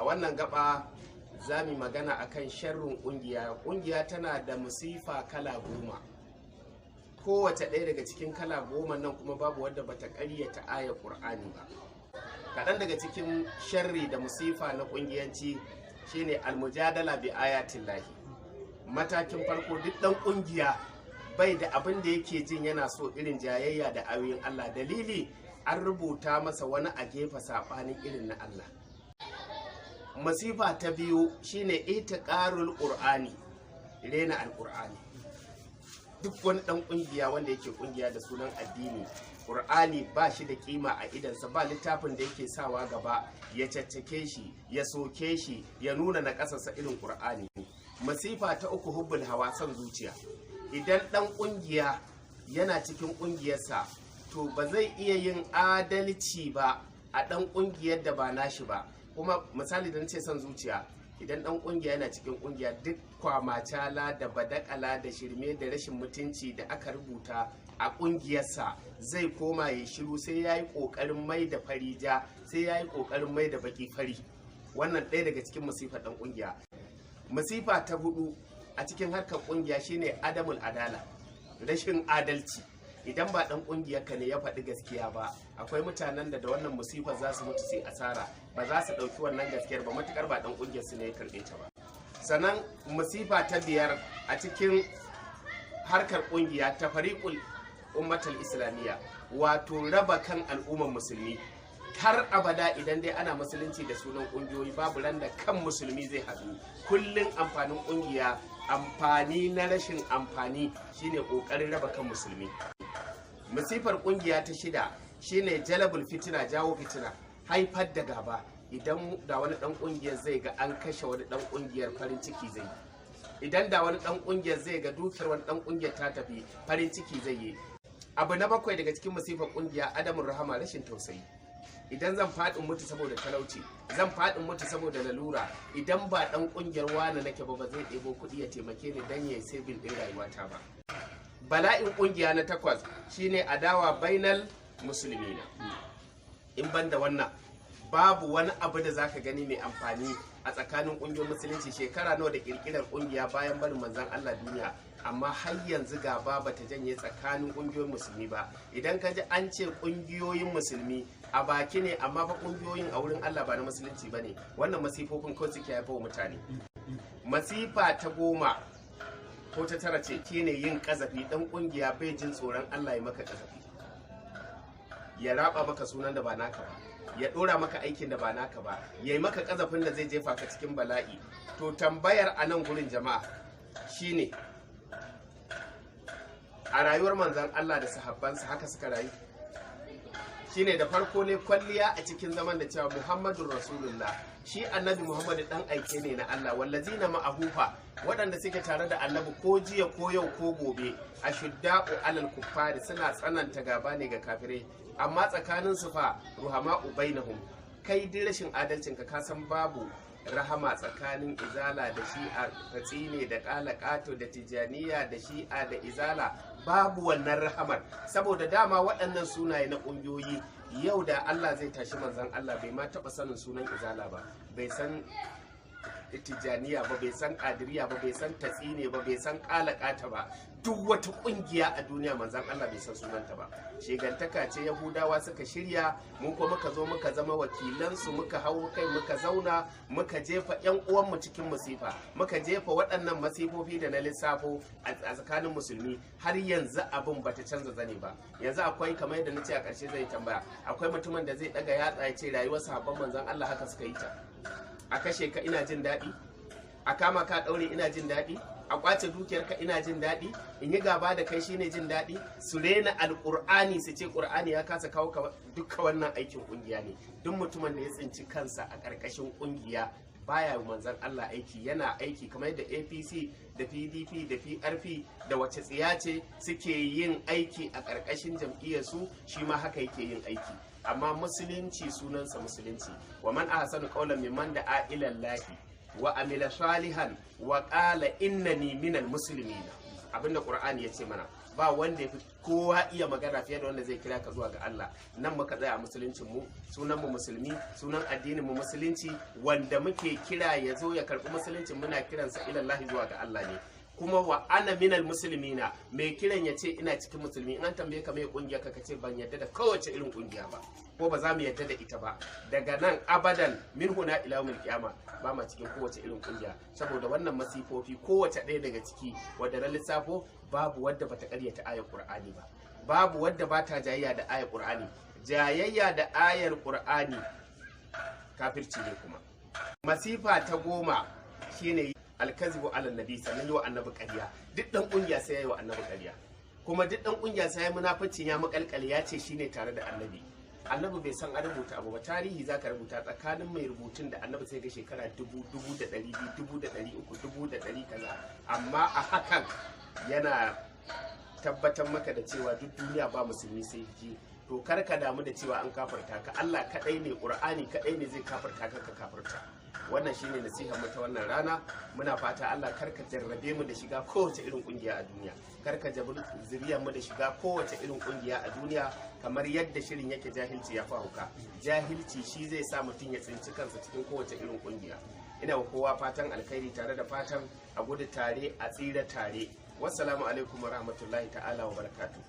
a wannan gaba za mu magana akan sharrin ƙungiya. Ƙungiya tana da musifa kala 10, kowace ɗaya daga cikin kala 10 nan kuma babu wadda bata ƙaryata ayar ƙur'ani ba. Kaɗan daga cikin sharri da musifa na ƙungiyanci shine almujadala bi ayatin lahi. Matakin farko, duk ɗan ƙungiya bai da abin da yake jin yana so irin jayayya da ayoyin Allah. Dalili, an rubuta masa wani a gefe saɓanin irin na Allah. Masifa ta biyu shine itiqarul qur'ani, rena alqur'ani. Duk wani ɗan ƙungiya wanda yake ƙungiya da sunan addini, ƙur'ani ba shi da kima a idansa, ba littafin da yake sawa gaba ya caccake shi, ya soke shi, ya nuna na ƙasarsa irin ƙur'ani. Masifa ta uku hubbul hawa, son zuciya. Idan ɗan ƙungiya yana cikin ƙungiyarsa, to ba zai iya yin adalci ba a ɗan ƙungiyar da ba nashi ba. Kuma misali da ce son zuciya, idan ɗan ƙungiya yana cikin ƙungiya, duk kwamacala da badakala da shirme da rashin mutunci da aka rubuta a ƙungiyarsa zai koma ya shiru, sai ya yi ƙoƙarin mai da fari ja, sai ya yi ƙoƙarin mai da baƙi fari. Wannan ɗaya daga cikin masifar ɗan ƙungiya. Masifa ta 4 a cikin harkar ƙungiya shine adamul adala, rashin adalci. Idan ba ɗan ƙungiyarka ne ya faɗi gaskiya ba, akwai mutanen da wannan musifar za su mutu sai asara, ba za su ɗauki wannan gaskiyar ba matuƙar ba ɗan ƙungiyar su ne ya karɓe ta ba. Sannan musifa ta 5 a cikin harkar ƙungiya, ta fariƙul ummatul islamiyya, wato raba kan al'ummar musulmi. Har abada idan dai ana musulunci da sunan ƙungiyoyi, babu ran da kan musulmi zai haɗu. Kullum amfanin ƙungiya, amfani na rashin amfani, shine ƙoƙarin raba kan musulmi. Masifar ƙungiya ta 6 shine jalabul fitina, jawo fitina, haifar da gaba. Idan da wani ɗan ƙungiyar zai ga an kashe wani ɗan ƙungiyar, farin ciki zai yi. Idan da wani ɗan ƙungiyar zai ga dukiyar wani ɗan ƙungiyar ta tafi, farin ciki zai yi. Abu na 7 daga cikin masifar ƙungiya, adamun rahama, rashin tausayi. Idan zan faɗin mutu saboda talauci, zan faɗin mutu saboda lalura, idan ba ɗan ƙungiyar wani nake ba zai ɗebo kuɗi ya taimake ni dan yayi saving ɗin rayuwata ba. Bala'in ƙungiya na 8 shine adawa bainal musulmina. In ban da wannan, babu wani abu da zaka gani mai amfani a tsakanin ƙungiyoyin musulunci. Shekara nawa da ƙirƙirar ƙungiya bayan barin manzon Allah duniya, amma har yanzu gaba bata janye tsakanin ƙungiyoyin musulmi ba. Idan ka ji an ce ƙungiyoyin musulmi, a baki ne, amma fa ƙungiyoyin a wurin Allah ba na musulunci ba ne. Wannan masifofin kawai suke haifar wa mutane. Masifa ta 10 ko ta 9 ce shine yin ƙazafi. Ɗan ƙungiya bai jin tsoron Allah ya maka ƙazafi, ya raba maka sunan da ba naka ba, ya ɗora maka aikin da ba naka ba, ya yi maka ƙazafin da zai jefa ka cikin bala'i. To tambayar a nan gurin jama'a shine, a rayuwar manzon Allah da sahabbansa haka suka rayu? Shine da farko ne kwalliya a cikin zaman da cewa Muhammadun Rasulullah, shi annabi Muhammadu dan aike ne na Allah. Wallazina ma'ahufa, waɗanda suke tare da annabi ko jiya ko yau ko gobe, ashudda'u alal kuffari, suna tsananta gaba ne ga kafirai, amma tsakanin su fa ruhama'u bainahum. Kai duk rashin adalcin ka san babu rahama tsakanin izala da shi'a, katsine da ƙalaƙato da tijaniya da shi'a da izala, babu wannan rahamar. Saboda dama waɗannan sunaye na ƙungiyoyi, yau da Allah zai tashi manzon Allah bai ma taɓa sanin sunan izala ba, bai san tijaniya ba, bai san ƙadiriya ba, bai san tatsine ba, bai san ƙalaƙata ba. Duk wata ƙungiya a duniya manzon Allah bai san sunanta ba. Shegantaka ce Yahudawa suka shirya, mu kuma muka zo muka zama wakilansu, muka hau kai, muka zauna, muka jefa ƴan uwanmu cikin masifa, muka jefa waɗannan masifofi da na lissafo a tsakanin musulmi. Har yanzu abin bata canza zane ba. Yanzu akwai, kamar yadda na ce a ƙarshe zai tambaya, akwai mutumin da zai ɗaga yatsa ya ce rayuwar sahabban manzon Allah haka suka yi ta. A kashe ka ina jin daɗi, a kama ka ɗaure ina jin daɗi, a kwace dukiyarka ina jin daɗi, in yi gaba da kai shine jin daɗi. Su rena alƙur'ani, su ce ƙur'ani ya kasa kawo ka. Dukka wannan aikin ƙungiya ne. Duk mutumin da ya tsinci kansa a ƙarƙashin ƙungiya baya manzon Allah aiki, yana aiki kamar yadda APC da PDP da PRP da wace tsiya ce suke yin aiki a ƙarƙashin jam'iyyarsu, shi ma haka yake yin aiki. Amma musulunci sunansa musulunci. Wa man ahsanu qawlan mimman da'a ila Allah wa amila salihan wa qala innani minal muslimin. Abinda Qur'ani ya ce mana. ba wanda yafi kowa iya magana fiye da wanda zai kira ka zuwa ga Allah. Nan muka tsaya a musuluncin mu, sunan mu musulmi, sunan addinin mu musulunci, wanda muke kira ya zo ya karbi musuluncin muna kiransa ilallahi zuwa ga Allah ne. Kuma wa ana minal muslimina, mai kiran ya ce ina cikin musulmi. In an tambaye ka mai kungiya ka ce ban yadda da kowace irin kungiya ba, ko ba za mu yadda da ita ba, daga nan abadan min huna ila yawmil qiyama ba ma cikin kowace irin kungiya. Saboda wannan masifofi kowace ɗaya daga ciki wadda na lissafo babu wadda bata karyata ayar Qur'ani ba, babu wadda bata jayayya da ayar Qur'ani. Jayayya da ayar Qur'ani kafirci ne. Kuma masifa ta 10 shine alkazibu ala nabi, sannan yi wa annabi ƙarya. Duk dan kungiya sai ya yi wa annabi ƙarya, kuma duk dan kungiya sai ya munaficin ya makalkale ya ce shine tare da annabi. Annabi bai san a rubuta abu ba, tarihi zaka rubuta tsakanin mai rubutun da annabi sai ga shekara 1000, 200, 300 kaza, amma a hakan yana tabbatar maka da cewa duk duniya ba musulmi sai ji. To kar ka damu da cewa an kafarta ka, Allah kadai ne, Qur'ani kadai ne zai kafarta ka ka kafarta. Wannan shine nasihar mu ta wannan rana. Muna fata Allah karka jarrabe mu da shiga kowace irin kungiya a duniya, karka jabir zuriyar mu da shiga kowace irin kungiya a duniya. Kamar yadda shirin yake jahilci ya fahuka, jahilci shi zai sa mutum ya tsinci kansa cikin kowace irin kungiya. Ina wa kowa fatan alkhairi tare da fatan a gudu tare a tsira tare. Wassalamu alaikum warahmatullahi ta'ala wa barakatuh.